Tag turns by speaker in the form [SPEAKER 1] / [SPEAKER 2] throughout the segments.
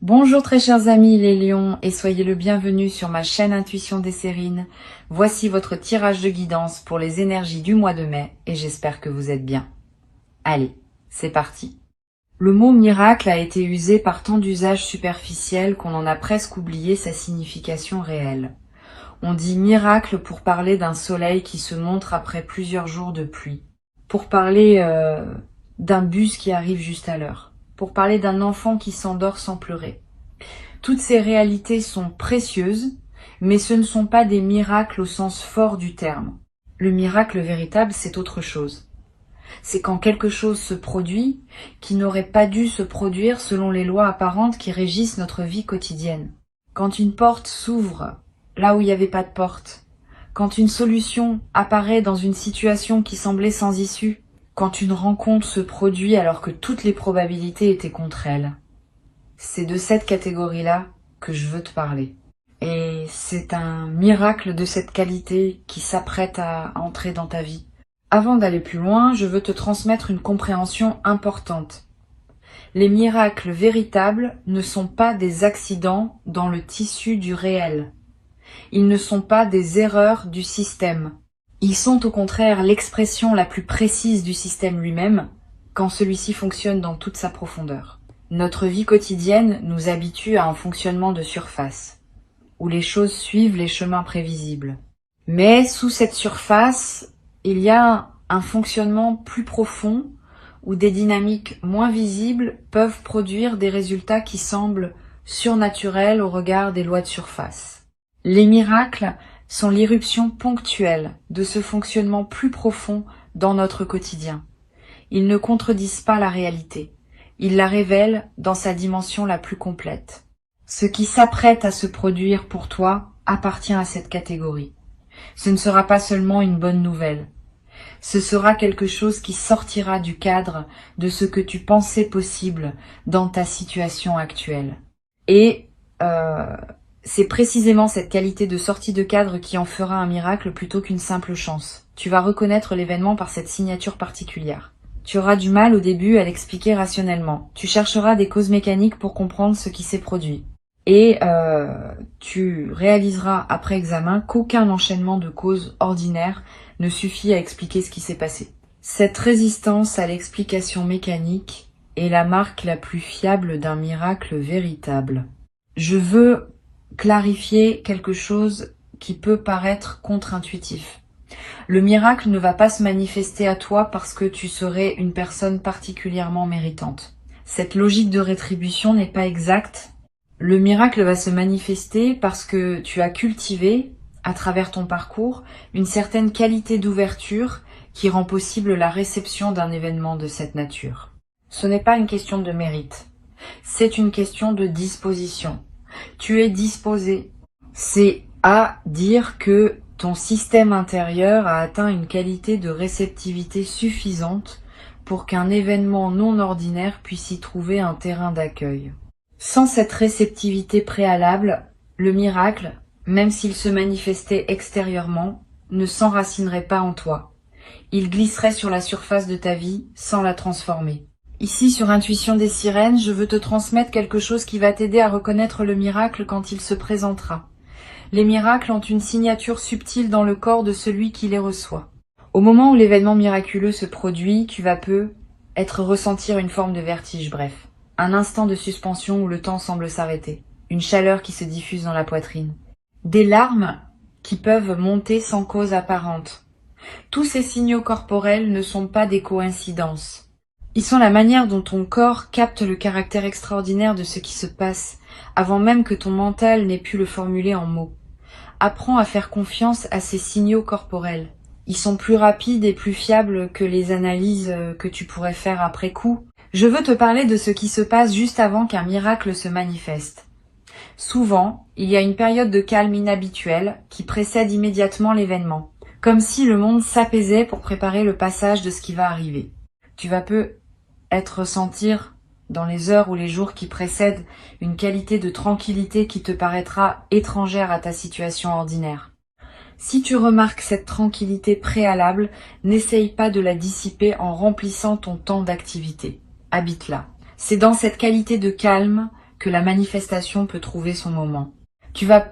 [SPEAKER 1] Bonjour très chers amis les lions et soyez le bienvenu sur ma chaîne Intuition des Sérines. Voici votre tirage de guidance pour les énergies du mois de mai et j'espère que vous êtes bien. Allez, c'est parti. Le mot miracle a été usé par tant d'usages superficiels qu'on en a presque oublié sa signification réelle. On dit miracle pour parler d'un soleil qui se montre après plusieurs jours de pluie, pour parler d'un bus qui arrive juste à l'heure, pour parler d'un enfant qui s'endort sans pleurer. Toutes ces réalités sont précieuses, mais ce ne sont pas des miracles au sens fort du terme. Le miracle véritable, c'est autre chose. C'est quand quelque chose se produit qui n'aurait pas dû se produire selon les lois apparentes qui régissent notre vie quotidienne. Quand une porte s'ouvre là où il n'y avait pas de porte, quand une solution apparaît dans une situation qui semblait sans issue, quand une rencontre se produit alors que toutes les probabilités étaient contre elle. C'est de cette catégorie-là que je veux te parler. Et c'est un miracle de cette qualité qui s'apprête à entrer dans ta vie. Avant d'aller plus loin, je veux te transmettre une compréhension importante. Les miracles véritables ne sont pas des accidents dans le tissu du réel. Ils ne sont pas des erreurs du système. Ils sont au contraire l'expression la plus précise du système lui-même, quand celui-ci fonctionne dans toute sa profondeur. Notre vie quotidienne nous habitue à un fonctionnement de surface, où les choses suivent les chemins prévisibles. Mais sous cette surface, il y a un fonctionnement plus profond, où des dynamiques moins visibles peuvent produire des résultats qui semblent surnaturels au regard des lois de surface. Les miracles sont l'irruption ponctuelle de ce fonctionnement plus profond dans notre quotidien. Ils ne contredisent pas la réalité. Ils la révèlent dans sa dimension la plus complète. Ce qui s'apprête à se produire pour toi appartient à cette catégorie. Ce ne sera pas seulement une bonne nouvelle. Ce sera quelque chose qui sortira du cadre de ce que tu pensais possible dans ta situation actuelle. Et c'est précisément cette qualité de sortie de cadre qui en fera un miracle plutôt qu'une simple chance. Tu vas reconnaître l'événement par cette signature particulière. Tu auras du mal au début à l'expliquer rationnellement. Tu chercheras des causes mécaniques pour comprendre ce qui s'est produit. Et tu réaliseras après examen qu'aucun enchaînement de causes ordinaires ne suffit à expliquer ce qui s'est passé. Cette résistance à l'explication mécanique est la marque la plus fiable d'un miracle véritable. Je veux clarifier quelque chose qui peut paraître contre-intuitif. Le miracle ne va pas se manifester à toi parce que tu serais une personne particulièrement méritante. Cette logique de rétribution n'est pas exacte. Le miracle va se manifester parce que tu as cultivé, à travers ton parcours, une certaine qualité d'ouverture qui rend possible la réception d'un événement de cette nature. Ce n'est pas une question de mérite, c'est une question de disposition. Tu es disposé. C'est à dire que ton système intérieur a atteint une qualité de réceptivité suffisante pour qu'un événement non ordinaire puisse y trouver un terrain d'accueil. Sans cette réceptivité préalable, le miracle, même s'il se manifestait extérieurement, ne s'enracinerait pas en toi. Il glisserait sur la surface de ta vie sans la transformer. Ici, sur Intuition des Sirènes, je veux te transmettre quelque chose qui va t'aider à reconnaître le miracle quand il se présentera. Les miracles ont une signature subtile dans le corps de celui qui les reçoit. Au moment où l'événement miraculeux se produit, tu vas ressentir une forme de vertige, bref. Un instant de suspension où le temps semble s'arrêter. Une chaleur qui se diffuse dans la poitrine. Des larmes qui peuvent monter sans cause apparente. Tous ces signaux corporels ne sont pas des coïncidences. Ils sont la manière dont ton corps capte le caractère extraordinaire de ce qui se passe, avant même que ton mental n'ait pu le formuler en mots. Apprends à faire confiance à ces signaux corporels. Ils sont plus rapides et plus fiables que les analyses que tu pourrais faire après coup. Je veux te parler de ce qui se passe juste avant qu'un miracle se manifeste. Souvent, il y a une période de calme inhabituelle qui précède immédiatement l'événement, comme si le monde s'apaisait pour préparer le passage de ce qui va arriver. Tu vas ressentir dans les heures ou les jours qui précèdent une qualité de tranquillité qui te paraîtra étrangère à ta situation ordinaire. Si tu remarques cette tranquillité préalable, n'essaye pas de la dissiper en remplissant ton temps d'activité. Habite-la. C'est dans cette qualité de calme que la manifestation peut trouver son moment. Tu vas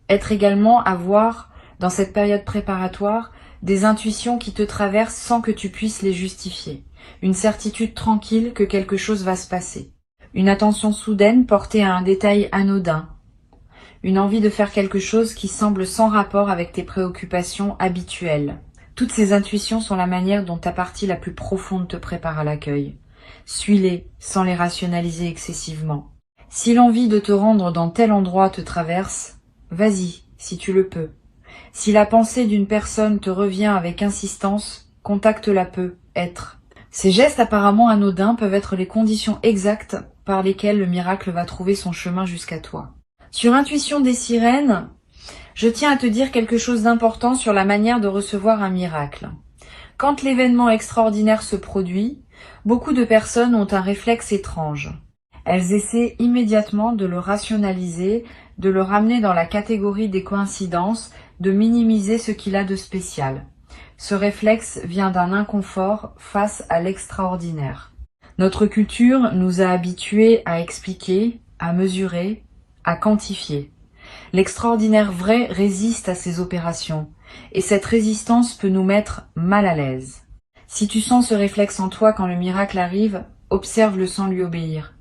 [SPEAKER 1] être également avoir, dans cette période préparatoire, des intuitions qui te traversent sans que tu puisses les justifier. Une certitude tranquille que quelque chose va se passer. Une attention soudaine portée à un détail anodin. Une envie de faire quelque chose qui semble sans rapport avec tes préoccupations habituelles. Toutes ces intuitions sont la manière dont ta partie la plus profonde te prépare à l'accueil. Suis-les sans les rationaliser excessivement. Si l'envie de te rendre dans tel endroit te traverse, vas-y, si tu le peux. Si la pensée d'une personne te revient avec insistance, contacte-la peu, être. Ces gestes apparemment anodins peuvent être les conditions exactes par lesquelles le miracle va trouver son chemin jusqu'à toi. Sur Intuition des sirènes, je tiens à te dire quelque chose d'important sur la manière de recevoir un miracle. Quand l'événement extraordinaire se produit, beaucoup de personnes ont un réflexe étrange. Elles essaient immédiatement de le rationaliser, de le ramener dans la catégorie des coïncidences, de minimiser ce qu'il a de spécial. Ce réflexe vient d'un inconfort face à l'extraordinaire. Notre culture nous a habitués à expliquer, à mesurer, à quantifier. L'extraordinaire vrai résiste à ces opérations, et cette résistance peut nous mettre mal à l'aise. Si tu sens ce réflexe en toi quand le miracle arrive, observe-le sans lui obéir.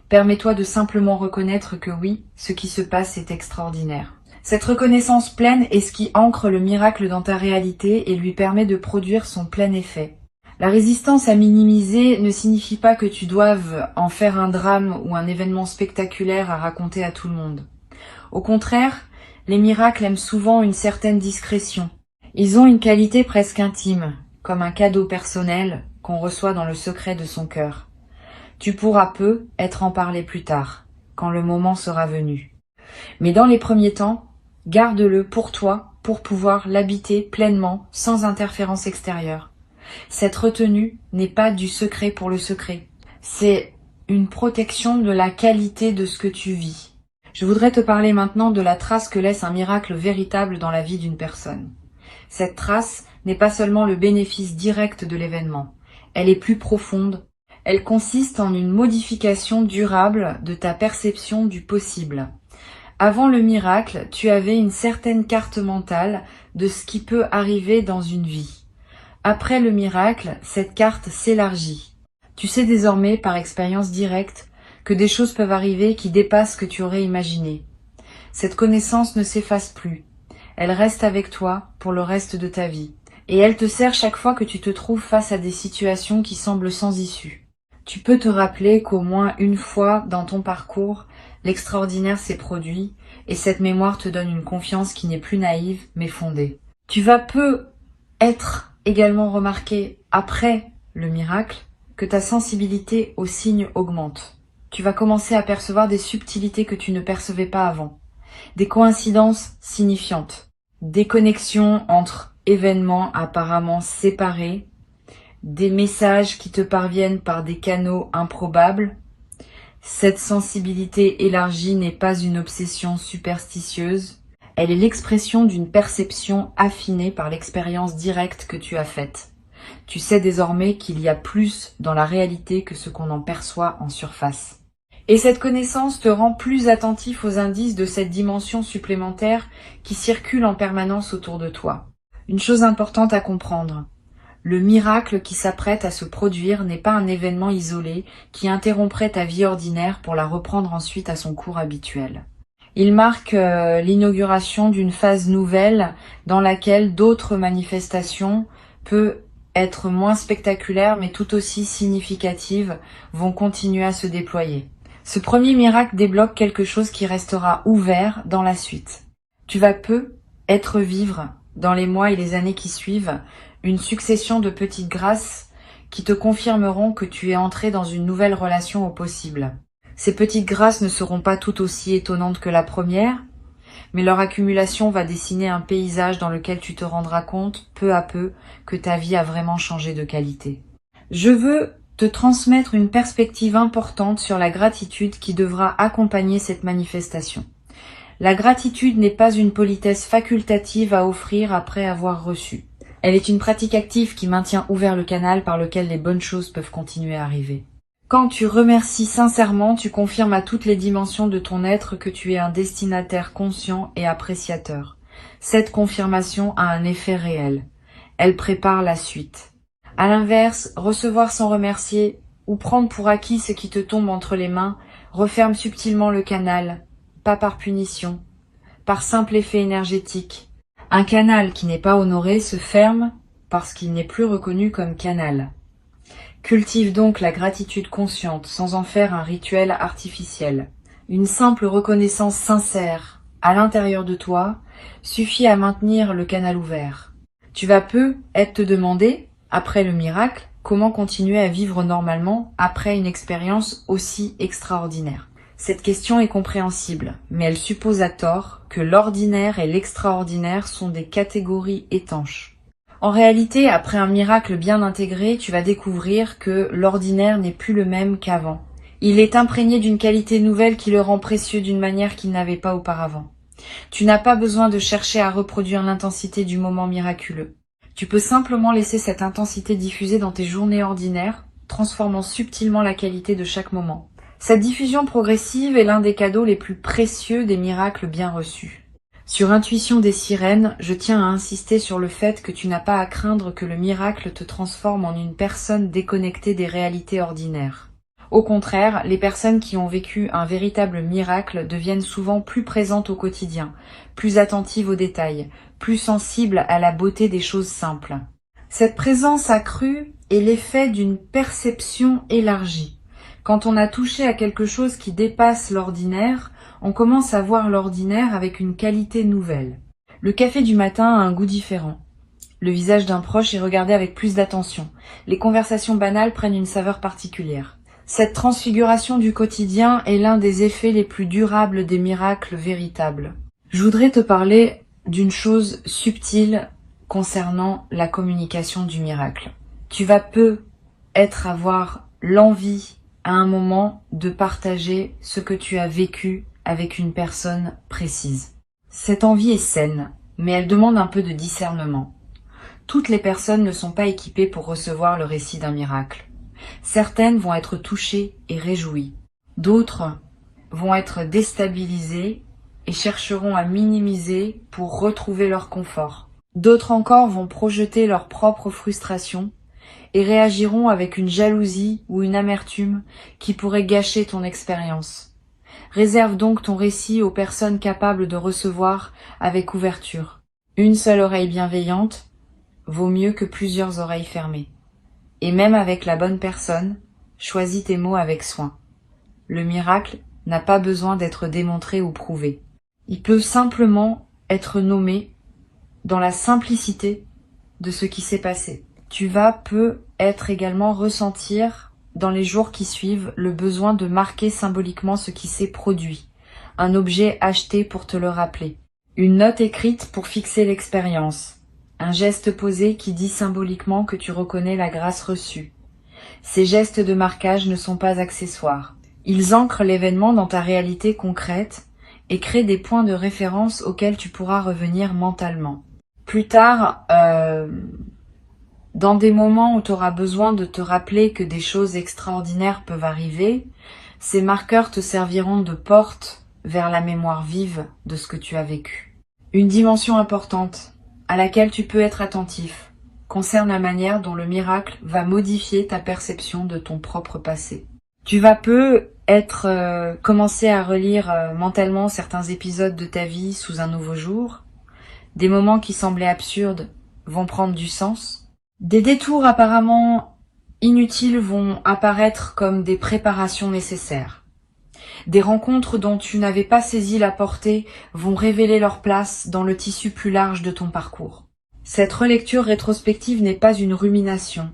[SPEAKER 1] Permets-toi de simplement reconnaître que oui, ce qui se passe est extraordinaire. Cette reconnaissance pleine est ce qui ancre le miracle dans ta réalité et lui permet de produire son plein effet. La résistance à minimiser ne signifie pas que tu doives en faire un drame ou un événement spectaculaire à raconter à tout le monde. Au contraire, les miracles aiment souvent une certaine discrétion. Ils ont une qualité presque intime, comme un cadeau personnel qu'on reçoit dans le secret de son cœur. Tu pourras être en parler plus tard, quand le moment sera venu. Mais dans les premiers temps, garde-le pour toi, pour pouvoir l'habiter pleinement, sans interférence extérieure. Cette retenue n'est pas du secret pour le secret. C'est une protection de la qualité de ce que tu vis. Je voudrais te parler maintenant de la trace que laisse un miracle véritable dans la vie d'une personne. Cette trace n'est pas seulement le bénéfice direct de l'événement. Elle est plus profonde. Elle consiste en une modification durable de ta perception du possible. Avant le miracle, tu avais une certaine carte mentale de ce qui peut arriver dans une vie. Après le miracle, cette carte s'élargit. Tu sais désormais, par expérience directe, que des choses peuvent arriver qui dépassent ce que tu aurais imaginé. Cette connaissance ne s'efface plus. Elle reste avec toi pour le reste de ta vie. Et elle te sert chaque fois que tu te trouves face à des situations qui semblent sans issue. Tu peux te rappeler qu'au moins une fois dans ton parcours, l'extraordinaire s'est produit et cette mémoire te donne une confiance qui n'est plus naïve mais fondée. Tu vas être également remarqué après le miracle que ta sensibilité aux signes augmente. Tu vas commencer à percevoir des subtilités que tu ne percevais pas avant, des coïncidences signifiantes, des connexions entre événements apparemment séparés, des messages qui te parviennent par des canaux improbables. Cette sensibilité élargie n'est pas une obsession superstitieuse, elle est l'expression d'une perception affinée par l'expérience directe que tu as faite. Tu sais désormais qu'il y a plus dans la réalité que ce qu'on en perçoit en surface. Et cette connaissance te rend plus attentif aux indices de cette dimension supplémentaire qui circule en permanence autour de toi. Une chose importante à comprendre. Le miracle qui s'apprête à se produire n'est pas un événement isolé qui interromprait ta vie ordinaire pour la reprendre ensuite à son cours habituel. Il marque l'inauguration d'une phase nouvelle dans laquelle d'autres manifestations, peut être moins spectaculaires mais tout aussi significatives, vont continuer à se déployer. Ce premier miracle débloque quelque chose qui restera ouvert dans la suite. Tu vas vivre dans les mois et les années qui suivent une succession de petites grâces qui te confirmeront que tu es entré dans une nouvelle relation au possible. Ces petites grâces ne seront pas tout aussi étonnantes que la première, mais leur accumulation va dessiner un paysage dans lequel tu te rendras compte, peu à peu, que ta vie a vraiment changé de qualité. Je veux te transmettre une perspective importante sur la gratitude qui devra accompagner cette manifestation. La gratitude n'est pas une politesse facultative à offrir après avoir reçu. Elle est une pratique active qui maintient ouvert le canal par lequel les bonnes choses peuvent continuer à arriver. Quand tu remercies sincèrement, tu confirmes à toutes les dimensions de ton être que tu es un destinataire conscient et appréciateur. Cette confirmation a un effet réel. Elle prépare la suite. À l'inverse, recevoir sans remercier ou prendre pour acquis ce qui te tombe entre les mains referme subtilement le canal, pas par punition, par simple effet énergétique. Un canal qui n'est pas honoré se ferme parce qu'il n'est plus reconnu comme canal. Cultive donc la gratitude consciente sans en faire un rituel artificiel. Une simple reconnaissance sincère à l'intérieur de toi suffit à maintenir le canal ouvert. Tu vas peut-être te demander, après le miracle, comment continuer à vivre normalement après une expérience aussi extraordinaire. Cette question est compréhensible, mais elle suppose à tort que l'ordinaire et l'extraordinaire sont des catégories étanches. En réalité, après un miracle bien intégré, tu vas découvrir que l'ordinaire n'est plus le même qu'avant. Il est imprégné d'une qualité nouvelle qui le rend précieux d'une manière qu'il n'avait pas auparavant. Tu n'as pas besoin de chercher à reproduire l'intensité du moment miraculeux. Tu peux simplement laisser cette intensité diffuser dans tes journées ordinaires, transformant subtilement la qualité de chaque moment. Cette diffusion progressive est l'un des cadeaux les plus précieux des miracles bien reçus. Sur Intuition des sirènes, je tiens à insister sur le fait que tu n'as pas à craindre que le miracle te transforme en une personne déconnectée des réalités ordinaires. Au contraire, les personnes qui ont vécu un véritable miracle deviennent souvent plus présentes au quotidien, plus attentives aux détails, plus sensibles à la beauté des choses simples. Cette présence accrue est l'effet d'une perception élargie. Quand on a touché à quelque chose qui dépasse l'ordinaire, on commence à voir l'ordinaire avec une qualité nouvelle. Le café du matin a un goût différent. Le visage d'un proche est regardé avec plus d'attention. Les conversations banales prennent une saveur particulière. Cette transfiguration du quotidien est l'un des effets les plus durables des miracles véritables. Je voudrais te parler d'une chose subtile concernant la communication du miracle. Tu vas peut-être avoir l'envie à un moment de partager ce que tu as vécu avec une personne précise. Cette envie est saine, mais elle demande un peu de discernement. Toutes les personnes ne sont pas équipées pour recevoir le récit d'un miracle. Certaines vont être touchées et réjouies. D'autres vont être déstabilisées et chercheront à minimiser pour retrouver leur confort. D'autres encore vont projeter leur propre frustration et réagiront avec une jalousie ou une amertume qui pourrait gâcher ton expérience. Réserve donc ton récit aux personnes capables de recevoir avec ouverture. Une seule oreille bienveillante vaut mieux que plusieurs oreilles fermées. Et même avec la bonne personne, choisis tes mots avec soin. Le miracle n'a pas besoin d'être démontré ou prouvé. Il peut simplement être nommé dans la simplicité de ce qui s'est passé. Tu vas peut-être également ressentir dans les jours qui suivent le besoin de marquer symboliquement ce qui s'est produit, un objet acheté pour te le rappeler, une note écrite pour fixer l'expérience, un geste posé qui dit symboliquement que tu reconnais la grâce reçue. Ces gestes de marquage ne sont pas accessoires. Ils ancrent l'événement dans ta réalité concrète et créent des points de référence auxquels tu pourras revenir mentalement. Plus tard, dans des moments où tu auras besoin de te rappeler que des choses extraordinaires peuvent arriver, ces marqueurs te serviront de porte vers la mémoire vive de ce que tu as vécu. Une dimension importante à laquelle tu peux être attentif concerne la manière dont le miracle va modifier ta perception de ton propre passé. Tu vas peut-être commencer à relire mentalement certains épisodes de ta vie sous un nouveau jour. Des moments qui semblaient absurdes vont prendre du sens. Des détours apparemment inutiles vont apparaître comme des préparations nécessaires. Des rencontres dont tu n'avais pas saisi la portée vont révéler leur place dans le tissu plus large de ton parcours. Cette relecture rétrospective n'est pas une rumination,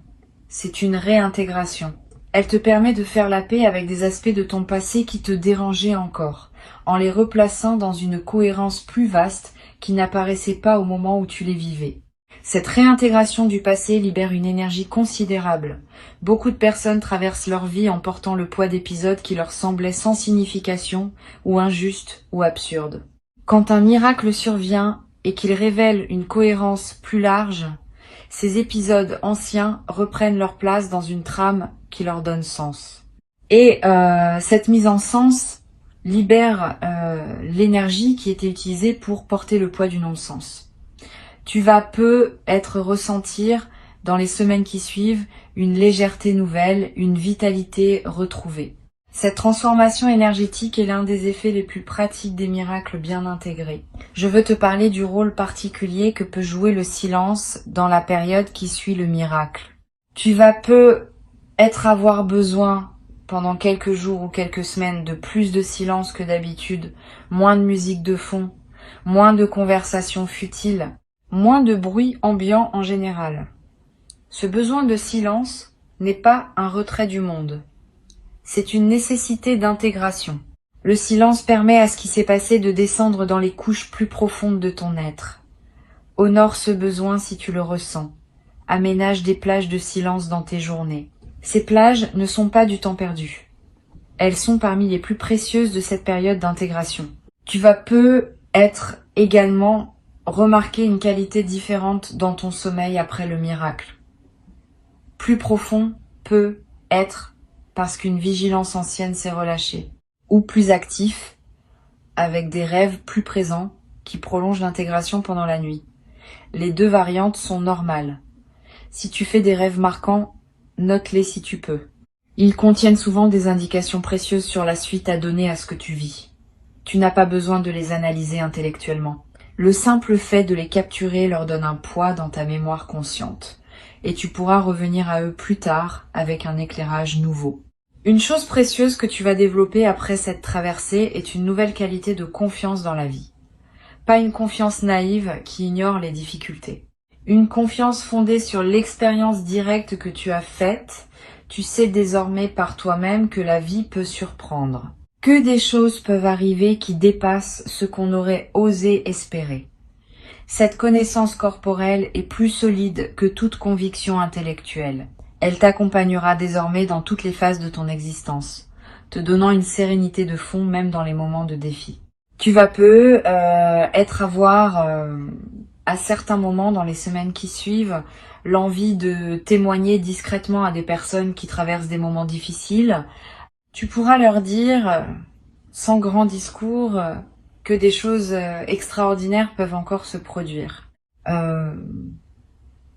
[SPEAKER 1] c'est une réintégration. Elle te permet de faire la paix avec des aspects de ton passé qui te dérangeaient encore, en les replaçant dans une cohérence plus vaste qui n'apparaissait pas au moment où tu les vivais. Cette réintégration du passé libère une énergie considérable. Beaucoup de personnes traversent leur vie en portant le poids d'épisodes qui leur semblaient sans signification, ou injustes, ou absurdes. Quand un miracle survient et qu'il révèle une cohérence plus large, ces épisodes anciens reprennent leur place dans une trame qui leur donne sens. Et cette mise en sens libère l'énergie qui était utilisée pour porter le poids du non-sens. Tu vas peut-être ressentir dans les semaines qui suivent une légèreté nouvelle, une vitalité retrouvée. Cette transformation énergétique est l'un des effets les plus pratiques des miracles bien intégrés. Je veux te parler du rôle particulier que peut jouer le silence dans la période qui suit le miracle. Tu vas peut-être avoir besoin pendant quelques jours ou quelques semaines de plus de silence que d'habitude, moins de musique de fond, moins de conversations futiles, moins de bruit ambiant en général. Ce besoin de silence n'est pas un retrait du monde. C'est une nécessité d'intégration. Le silence permet à ce qui s'est passé de descendre dans les couches plus profondes de ton être. Honore ce besoin si tu le ressens. Aménage des plages de silence dans tes journées. Ces plages ne sont pas du temps perdu. Elles sont parmi les plus précieuses de cette période d'intégration. Tu vas peut-être également remarquer une qualité différente dans ton sommeil après le miracle. Plus profond peut être parce qu'une vigilance ancienne s'est relâchée, ou plus actif, avec des rêves plus présents qui prolongent l'intégration pendant la nuit. Les deux variantes sont normales. Si tu fais des rêves marquants, note-les si tu peux. Ils contiennent souvent des indications précieuses sur la suite à donner à ce que tu vis. Tu n'as pas besoin de les analyser intellectuellement. Le simple fait de les capturer leur donne un poids dans ta mémoire consciente, et tu pourras revenir à eux plus tard avec un éclairage nouveau. Une chose précieuse que tu vas développer après cette traversée est une nouvelle qualité de confiance dans la vie. Pas une confiance naïve qui ignore les difficultés. Une confiance fondée sur l'expérience directe que tu as faite. Tu sais désormais par toi-même que la vie peut surprendre. Que des choses peuvent arriver qui dépassent ce qu'on aurait osé espérer. Cette connaissance corporelle est plus solide que toute conviction intellectuelle. Elle t'accompagnera désormais dans toutes les phases de ton existence, te donnant une sérénité de fond même dans les moments de défi. Tu vas peut-être avoir, à certains moments dans les semaines qui suivent, l'envie de témoigner discrètement à des personnes qui traversent des moments difficiles. Tu pourras leur dire, sans grand discours, que des choses extraordinaires peuvent encore se produire.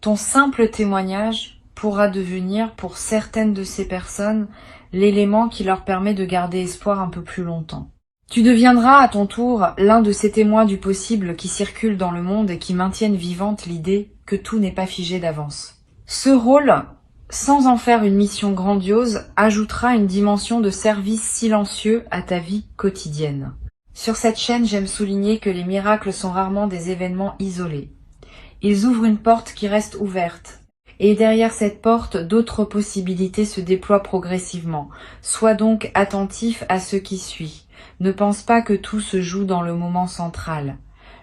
[SPEAKER 1] Ton simple témoignage pourra devenir, pour certaines de ces personnes, l'élément qui leur permet de garder espoir un peu plus longtemps. Tu deviendras à ton tour l'un de ces témoins du possible qui circulent dans le monde et qui maintiennent vivante l'idée que tout n'est pas figé d'avance. Ce rôle, sans en faire une mission grandiose, ajoutera une dimension de service silencieux à ta vie quotidienne. Sur cette chaîne, j'aime souligner que les miracles sont rarement des événements isolés. Ils ouvrent une porte qui reste ouverte. Et derrière cette porte, d'autres possibilités se déploient progressivement. Sois donc attentif à ce qui suit. Ne pense pas que tout se joue dans le moment central.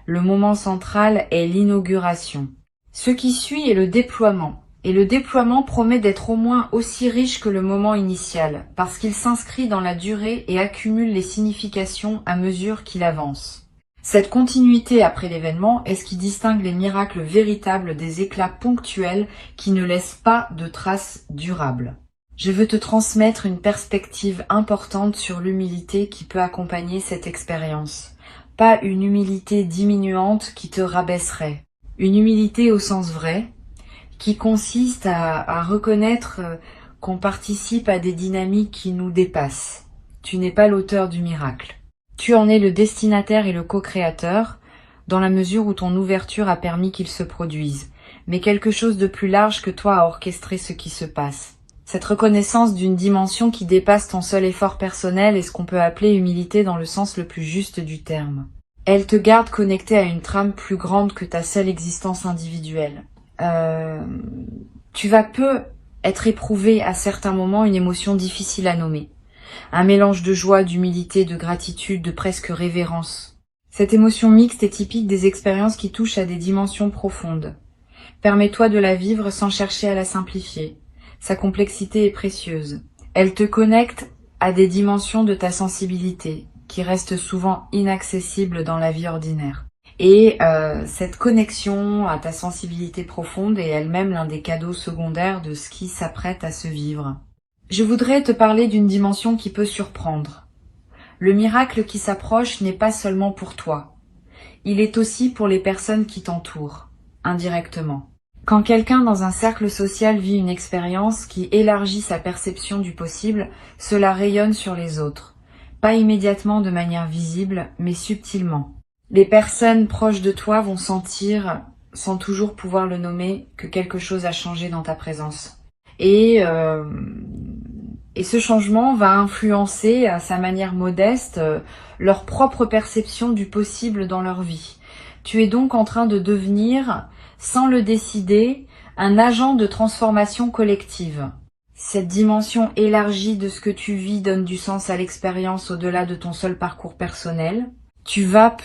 [SPEAKER 1] Le moment central est l'inauguration. Ce qui suit est le déploiement. Et le déploiement promet d'être au moins aussi riche que le moment initial, parce qu'il s'inscrit dans la durée et accumule les significations à mesure qu'il avance. Cette continuité après l'événement est ce qui distingue les miracles véritables des éclats ponctuels qui ne laissent pas de traces durables. Je veux te transmettre une perspective importante sur l'humilité qui peut accompagner cette expérience. Pas une humilité diminuante qui te rabaisserait. Une humilité au sens vrai, qui consiste à reconnaître qu'on participe à des dynamiques qui nous dépassent. Tu n'es pas l'auteur du miracle. Tu en es le destinataire et le co-créateur, dans la mesure où ton ouverture a permis qu'il se produise, mais quelque chose de plus large que toi a orchestré ce qui se passe. Cette reconnaissance d'une dimension qui dépasse ton seul effort personnel est ce qu'on peut appeler humilité dans le sens le plus juste du terme. Elle te garde connecté à une trame plus grande que ta seule existence individuelle. Tu vas être éprouvé à certains moments une émotion difficile à nommer. Un mélange de joie, d'humilité, de gratitude, de presque révérence. Cette émotion mixte est typique des expériences qui touchent à des dimensions profondes. Permets-toi de la vivre sans chercher à la simplifier. Sa complexité est précieuse. Elle te connecte à des dimensions de ta sensibilité, qui restent souvent inaccessibles dans la vie ordinaire. Et cette connexion à ta sensibilité profonde est elle-même l'un des cadeaux secondaires de ce qui s'apprête à se vivre. Je voudrais te parler d'une dimension qui peut surprendre. Le miracle qui s'approche n'est pas seulement pour toi. Il est aussi pour les personnes qui t'entourent, indirectement. Quand quelqu'un dans un cercle social vit une expérience qui élargit sa perception du possible, cela rayonne sur les autres. Pas immédiatement de manière visible, mais subtilement. Les personnes proches de toi vont sentir, sans toujours pouvoir le nommer, que quelque chose a changé dans ta présence. Et ce changement va influencer, à sa manière modeste, leur propre perception du possible dans leur vie. Tu es donc en train de devenir, sans le décider, un agent de transformation collective. Cette dimension élargie de ce que tu vis donne du sens à l'expérience au-delà de ton seul parcours personnel. Tu vas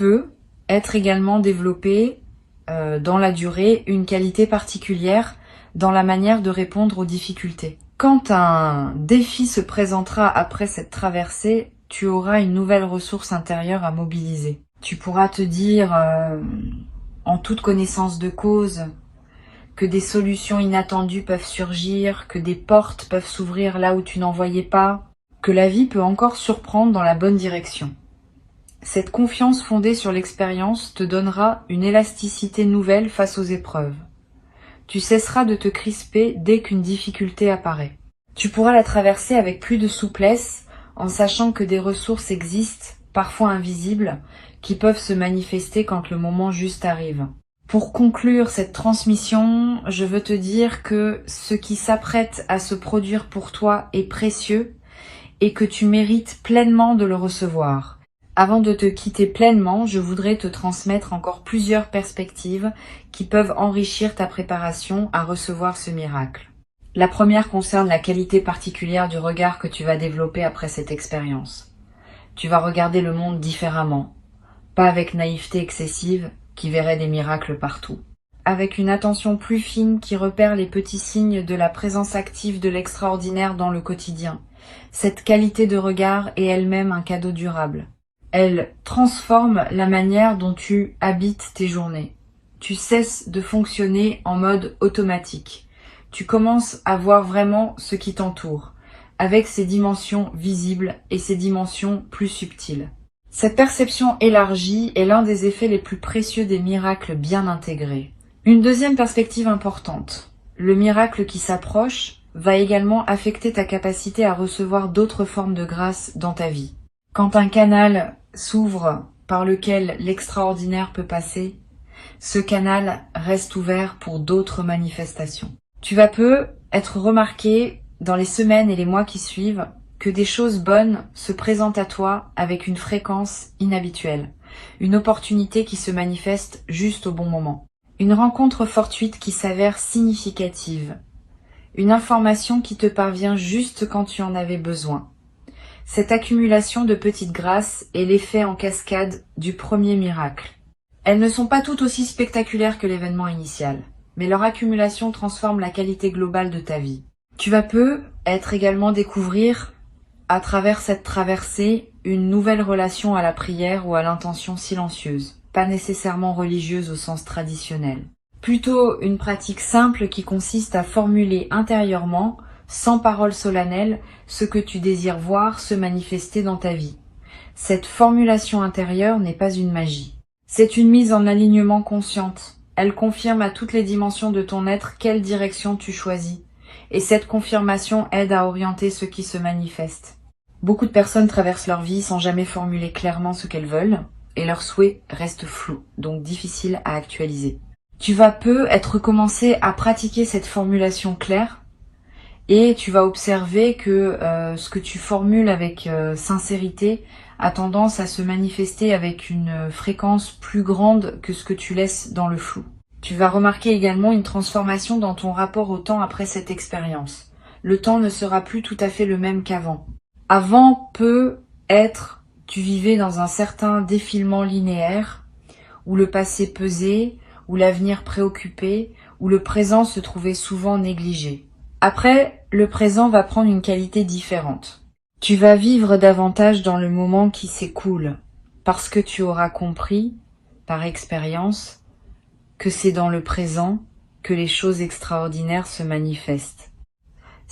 [SPEAKER 1] être également développé dans la durée une qualité particulière dans la manière de répondre aux difficultés. Quand un défi se présentera après cette traversée, tu auras une nouvelle ressource intérieure à mobiliser. Tu pourras te dire, en toute connaissance de cause, que des solutions inattendues peuvent surgir, que des portes peuvent s'ouvrir là où tu n'en voyais pas, que la vie peut encore surprendre dans la bonne direction. Cette confiance fondée sur l'expérience te donnera une élasticité nouvelle face aux épreuves. Tu cesseras de te crisper dès qu'une difficulté apparaît. Tu pourras la traverser avec plus de souplesse en sachant que des ressources existent, parfois invisibles, qui peuvent se manifester quand le moment juste arrive. Pour conclure cette transmission, je veux te dire que ce qui s'apprête à se produire pour toi est précieux et que tu mérites pleinement de le recevoir. Avant de te quitter pleinement, je voudrais te transmettre encore plusieurs perspectives qui peuvent enrichir ta préparation à recevoir ce miracle. La première concerne la qualité particulière du regard que tu vas développer après cette expérience. Tu vas regarder le monde différemment, pas avec naïveté excessive qui verrait des miracles partout, avec une attention plus fine qui repère les petits signes de la présence active de l'extraordinaire dans le quotidien. Cette qualité de regard est elle-même un cadeau durable. Elle transforme la manière dont tu habites tes journées. Tu cesses de fonctionner en mode automatique. Tu commences à voir vraiment ce qui t'entoure, avec ses dimensions visibles et ses dimensions plus subtiles. Cette perception élargie est l'un des effets les plus précieux des miracles bien intégrés. Une deuxième perspective importante. Le miracle qui s'approche va également affecter ta capacité à recevoir d'autres formes de grâce dans ta vie. Quand un canal s'ouvre par lequel l'extraordinaire peut passer, ce canal reste ouvert pour d'autres manifestations. Tu vas être remarqué dans les semaines et les mois qui suivent que des choses bonnes se présentent à toi avec une fréquence inhabituelle, une opportunité qui se manifeste juste au bon moment, une rencontre fortuite qui s'avère significative, une information qui te parvient juste quand tu en avais besoin. Cette accumulation de petites grâces est l'effet en cascade du premier miracle. Elles ne sont pas toutes aussi spectaculaires que l'événement initial, mais leur accumulation transforme la qualité globale de ta vie. Tu vas être également découvrir, à travers cette traversée, une nouvelle relation à la prière ou à l'intention silencieuse, pas nécessairement religieuse au sens traditionnel. Plutôt une pratique simple qui consiste à formuler intérieurement, sans parole solennelle, ce que tu désires voir se manifester dans ta vie. Cette formulation intérieure n'est pas une magie. C'est une mise en alignement consciente. Elle confirme à toutes les dimensions de ton être quelle direction tu choisis. Et cette confirmation aide à orienter ce qui se manifeste. Beaucoup de personnes traversent leur vie sans jamais formuler clairement ce qu'elles veulent, et leurs souhaits restent flous, donc difficiles à actualiser. Tu vas être commencé à pratiquer cette formulation claire, et tu vas observer que ce que tu formules avec sincérité a tendance à se manifester avec une fréquence plus grande que ce que tu laisses dans le flou. Tu vas remarquer également une transformation dans ton rapport au temps après cette expérience. Le temps ne sera plus tout à fait le même qu'avant. Avant tu vivais dans un certain défilement linéaire, où le passé pesait, où l'avenir préoccupait, où le présent se trouvait souvent négligé. Après, le présent va prendre une qualité différente. Tu vas vivre davantage dans le moment qui s'écoule, parce que tu auras compris, par expérience, que c'est dans le présent que les choses extraordinaires se manifestent.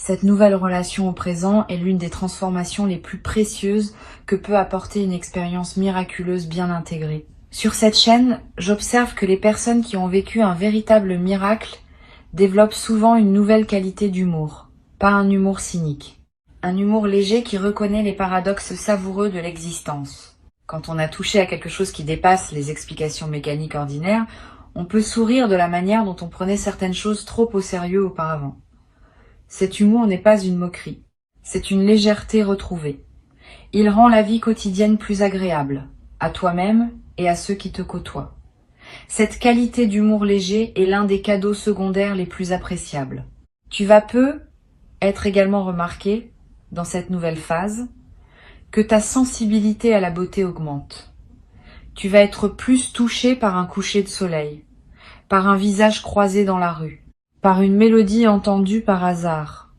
[SPEAKER 1] Cette nouvelle relation au présent est l'une des transformations les plus précieuses que peut apporter une expérience miraculeuse bien intégrée. Sur cette chaîne, j'observe que les personnes qui ont vécu un véritable miracle développent souvent une nouvelle qualité d'humour, pas un humour cynique. Un humour léger qui reconnaît les paradoxes savoureux de l'existence. Quand on a touché à quelque chose qui dépasse les explications mécaniques ordinaires, on peut sourire de la manière dont on prenait certaines choses trop au sérieux auparavant. Cet humour n'est pas une moquerie, c'est une légèreté retrouvée. Il rend la vie quotidienne plus agréable, à toi-même et à ceux qui te côtoient. Cette qualité d'humour léger est l'un des cadeaux secondaires les plus appréciables. Tu vas peu être également remarqué, dans cette nouvelle phase, que ta sensibilité à la beauté augmente. Tu vas être plus touché par un coucher de soleil, par un visage croisé dans la rue, par une mélodie entendue par hasard,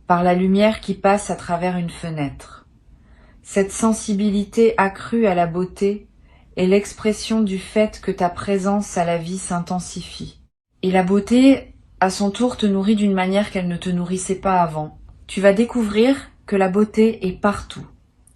[SPEAKER 1] par la lumière qui passe à travers une fenêtre. Cette sensibilité accrue à la beauté est l'expression du fait que ta présence à la vie s'intensifie. Et la beauté, à son tour, te nourrit d'une manière qu'elle ne te nourrissait pas avant. Tu vas découvrir que la beauté est partout,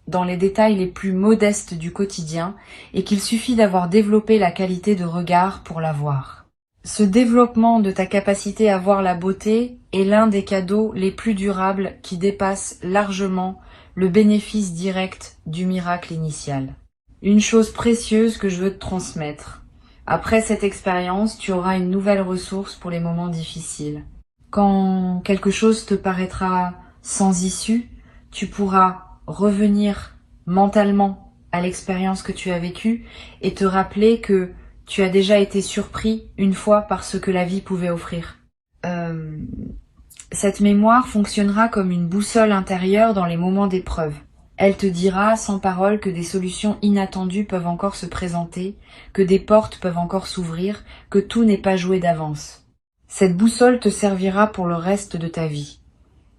[SPEAKER 1] dans les détails les plus modestes du quotidien, et qu'il suffit d'avoir développé la qualité de regard pour la voir. Ce développement de ta capacité à voir la beauté est l'un des cadeaux les plus durables qui dépassent largement le bénéfice direct du miracle initial. Une chose précieuse que je veux te transmettre. Après cette expérience, tu auras une nouvelle ressource pour les moments difficiles. Quand quelque chose te paraîtra sans issue, tu pourras revenir mentalement à l'expérience que tu as vécue et te rappeler que tu as déjà été surpris une fois par ce que la vie pouvait offrir. Cette mémoire fonctionnera comme une boussole intérieure dans les moments d'épreuve. Elle te dira sans parole que des solutions inattendues peuvent encore se présenter, que des portes peuvent encore s'ouvrir, que tout n'est pas joué d'avance. Cette boussole te servira pour le reste de ta vie.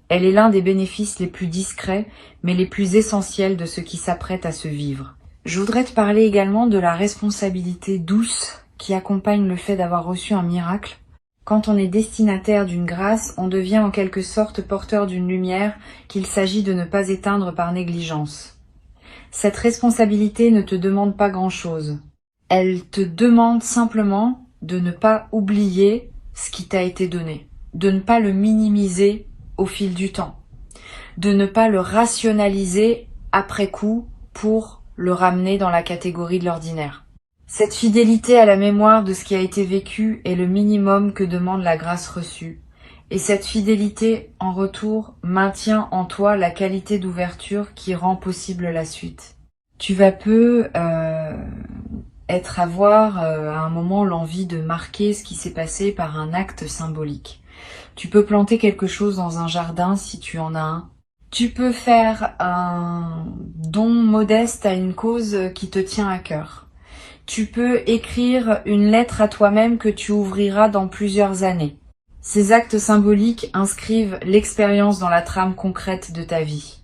[SPEAKER 1] Elle est l'un des bénéfices les plus discrets, mais les plus essentiels de ce qui s'apprête à se vivre. Je voudrais te parler également de la responsabilité douce qui accompagne le fait d'avoir reçu un miracle. Quand on est destinataire d'une grâce, on devient en quelque sorte porteur d'une lumière qu'il s'agit de ne pas éteindre par négligence. Cette responsabilité ne te demande pas grand-chose. Elle te demande simplement de ne pas oublier ce qui t'a été donné, de ne pas le minimiser au fil du temps, de ne pas le rationaliser après coup pour le ramener dans la catégorie de l'ordinaire. Cette fidélité à la mémoire de ce qui a été vécu est le minimum que demande la grâce reçue. Et cette fidélité, en retour, maintient en toi la qualité d'ouverture qui rend possible la suite. Tu vas peu avoir à un moment l'envie de marquer ce qui s'est passé par un acte symbolique. Tu peux planter quelque chose dans un jardin si tu en as un. Tu peux faire un don modeste à une cause qui te tient à cœur. Tu peux écrire une lettre à toi-même que tu ouvriras dans plusieurs années. Ces actes symboliques inscrivent l'expérience dans la trame concrète de ta vie.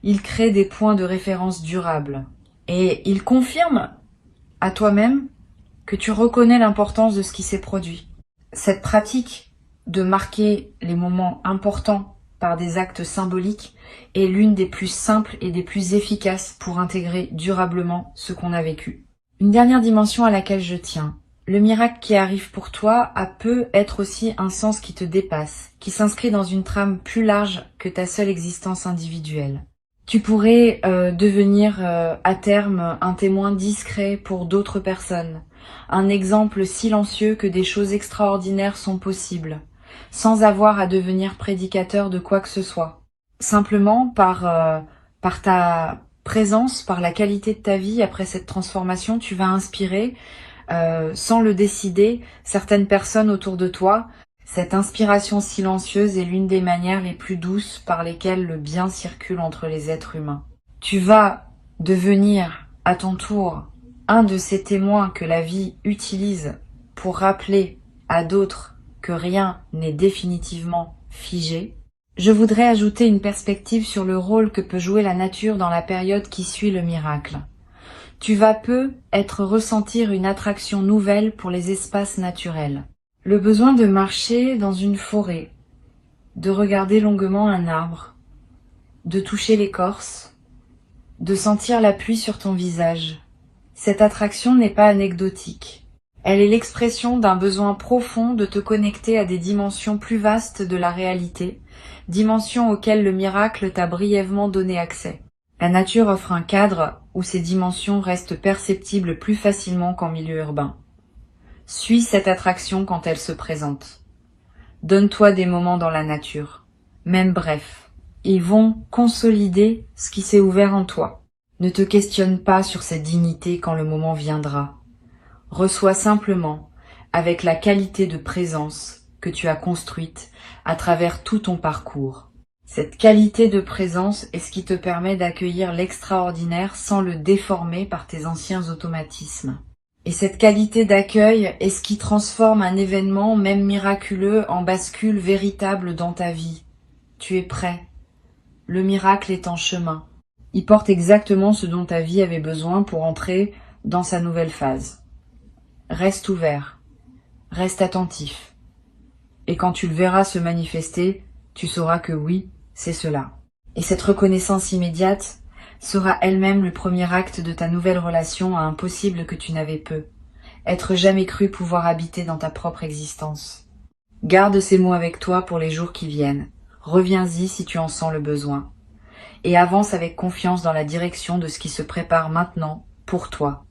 [SPEAKER 1] Ils créent des points de référence durables. Et ils confirment à toi-même que tu reconnais l'importance de ce qui s'est produit. Cette pratique de marquer les moments importants par des actes symboliques est l'une des plus simples et des plus efficaces pour intégrer durablement ce qu'on a vécu. Une dernière dimension à laquelle je tiens. Le miracle qui arrive pour toi peut être aussi un sens qui te dépasse, qui s'inscrit dans une trame plus large que ta seule existence individuelle. Tu pourrais devenir à terme un témoin discret pour d'autres personnes, un exemple silencieux que des choses extraordinaires sont possibles, sans avoir à devenir prédicateur de quoi que ce soit. Simplement par ta présence, par la qualité de ta vie après cette transformation, tu vas inspirer, sans le décider, certaines personnes autour de toi. Cette inspiration silencieuse est l'une des manières les plus douces par lesquelles le bien circule entre les êtres humains. Tu vas devenir, à ton tour, un de ces témoins que la vie utilise pour rappeler à d'autres que rien n'est définitivement figé. Je voudrais ajouter une perspective sur le rôle que peut jouer la nature dans la période qui suit le miracle. Tu vas peu ressentir une attraction nouvelle pour les espaces naturels. Le besoin de marcher dans une forêt, de regarder longuement un arbre, de toucher l'écorce, de sentir la pluie sur ton visage. Cette attraction n'est pas anecdotique. Elle est l'expression d'un besoin profond de te connecter à des dimensions plus vastes de la réalité, dimensions auxquelles le miracle t'a brièvement donné accès. La nature offre un cadre où ces dimensions restent perceptibles plus facilement qu'en milieu urbain. Suis cette attraction quand elle se présente. Donne-toi des moments dans la nature, même brefs. Ils vont consolider ce qui s'est ouvert en toi. Ne te questionne pas sur cette dignité quand le moment viendra. Reçois simplement, avec la qualité de présence que tu as construite à travers tout ton parcours. Cette qualité de présence est ce qui te permet d'accueillir l'extraordinaire sans le déformer par tes anciens automatismes. Et cette qualité d'accueil est ce qui transforme un événement, même miraculeux, en bascule véritable dans ta vie. Tu es prêt. Le miracle est en chemin. Il porte exactement ce dont ta vie avait besoin pour entrer dans sa nouvelle phase. Reste ouvert, reste attentif. Et quand tu le verras se manifester, tu sauras que oui, c'est cela. Et cette reconnaissance immédiate sera elle-même le premier acte de ta nouvelle relation à un possible que tu n'avais peu. Être jamais cru pouvoir habiter dans ta propre existence. Garde ces mots avec toi pour les jours qui viennent. Reviens-y si tu en sens le besoin. Et avance avec confiance dans la direction de ce qui se prépare maintenant pour toi.